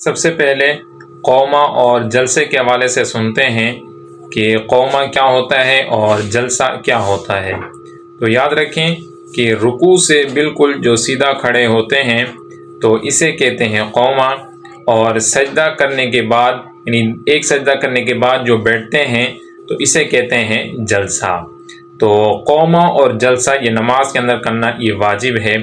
سب سے پہلے قوما اور جلسے کے حوالے سے سنتے ہیں کہ قوما کیا ہوتا ہے اور جلسہ کیا ہوتا ہے۔ تو یاد رکھیں کہ رکوع سے بالکل جو سیدھا کھڑے ہوتے ہیں تو اسے کہتے ہیں قوما، اور سجدہ کرنے کے بعد یعنی ایک سجدہ کرنے کے بعد جو بیٹھتے ہیں تو اسے کہتے ہیں جلسہ۔ تو قوما اور جلسہ یہ نماز کے اندر کرنا یہ واجب ہے،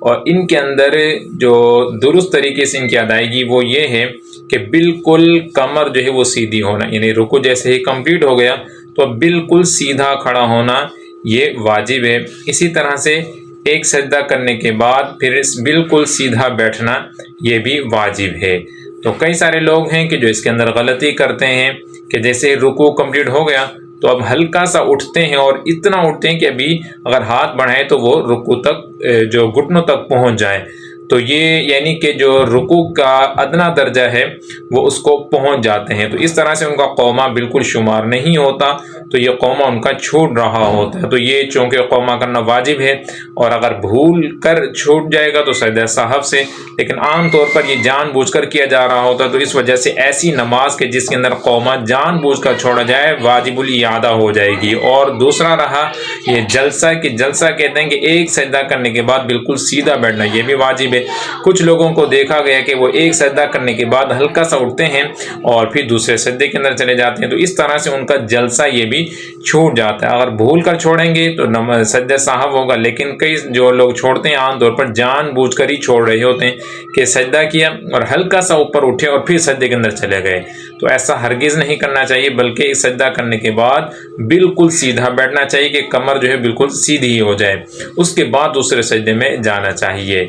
اور ان کے اندر جو درست طریقے سے ان کی ادائیگی وہ یہ ہے کہ بالکل کمر جو ہے وہ سیدھی ہونا، یعنی رکوع جیسے ہی کمپلیٹ ہو گیا تو بالکل سیدھا کھڑا ہونا یہ واجب ہے۔ اسی طرح سے ایک سجدہ کرنے کے بعد پھر بالکل سیدھا بیٹھنا یہ بھی واجب ہے۔ تو کئی سارے لوگ ہیں کہ جو اس کے اندر غلطی کرتے ہیں کہ جیسے رکوع کمپلیٹ ہو گیا تو اب ہلکا سا اٹھتے ہیں، اور اتنا اٹھتے ہیں کہ ابھی اگر ہاتھ بڑھائیں تو وہ رکوع تک جو گھٹنوں تک پہنچ جائے، تو یہ یعنی کہ جو رکوع کا ادنا درجہ ہے وہ اس کو پہنچ جاتے ہیں، تو اس طرح سے ان کا قوما بالکل شمار نہیں ہوتا، تو یہ قوما ان کا چھوٹ رہا ہوتا ہے۔ تو یہ چونکہ قوما کرنا واجب ہے، اور اگر بھول کر چھوٹ جائے گا تو سجدہ سہو سے، لیکن عام طور پر یہ جان بوجھ کر کیا جا رہا ہوتا ہے، تو اس وجہ سے ایسی نماز کے جس کے اندر قوما جان بوجھ کر چھوڑا جائے واجب الاعادہ ہو جائے گی۔ اور دوسرا رہا یہ جلسہ، کہ جلسہ کہتے ہیں کہ ایک سجدہ کرنے کے بعد بالکل سیدھا بیٹھنا، یہ بھی واجب ہے۔ کچھ لوگوں کو دیکھا گیا کہ وہ ایک سجدہ کرنے کے بعد ہلکا سا اٹھتے ہیں اور پھر دوسرے سجدے کے اندر چلے جاتے ہیں، تو اس طرح سے ان کا جلسہ یہ بھی چھوٹ جاتا ہے۔ اگر بھول کر چھوڑیں گے تو سجدہ سہو ہوگا، لیکن کئی جو لوگ چھوڑتے ہیں عام طور پر جان بوجھ کر ہی چھوڑ رہے ہوتے ہیں کہ سجدہ کیا اور ہلکا سا اوپر اٹھے اور پھر سجدے کے اندر چلے گئے، تو ایسا ہرگز نہیں کرنا چاہیے، بلکہ سجدہ کرنے کے بعد بالکل سیدھا بیٹھنا چاہیے کہ کمر جو ہے بالکل سیدھی ہی ہو جائے، اس کے بعد دوسرے سجدے میں جانا چاہیے۔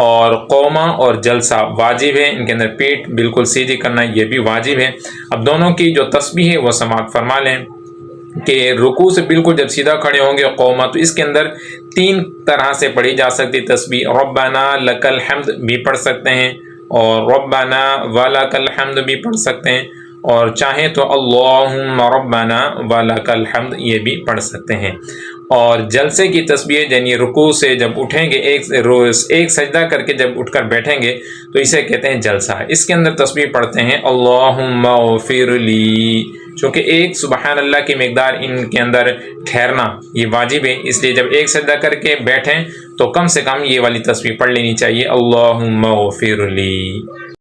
اور قوما اور جلسہ واجب ہے، ان کے اندر پیٹ بالکل سیدھی کرنا یہ بھی واجب ہے۔ اب دونوں کی جو تسبیح ہے وہ سماعت فرما لیں کہ رکوع سے بالکل جب سیدھا کھڑے ہوں گے قوما، تو اس کے اندر 3 طرح سے پڑھی جا سکتی تسبیح، ربنا لک الحمد بھی پڑھ سکتے ہیں، اور ربنا ولک الحمد بھی پڑھ سکتے ہیں، اور چاہیں تو اللہم ربنا ولک الحمد یہ بھی پڑھ سکتے ہیں۔ اور جلسے کی تسبیح یعنی رکوع سے جب اٹھیں گے ایک سجدہ کر کے جب اٹھ کر بیٹھیں گے تو اسے کہتے ہیں جلسہ۔ اس کے اندر تسبیح پڑھتے ہیں اللہم اغفر لی، چونکہ ایک سبحان اللہ کی مقدار ان کے اندر ٹھہرنا یہ واجب ہے، اس لیے جب ایک سجدہ کر کے بیٹھیں تو کم سے کم یہ والی تسبیح پڑھ لینی چاہیے اللہم اغفر لی۔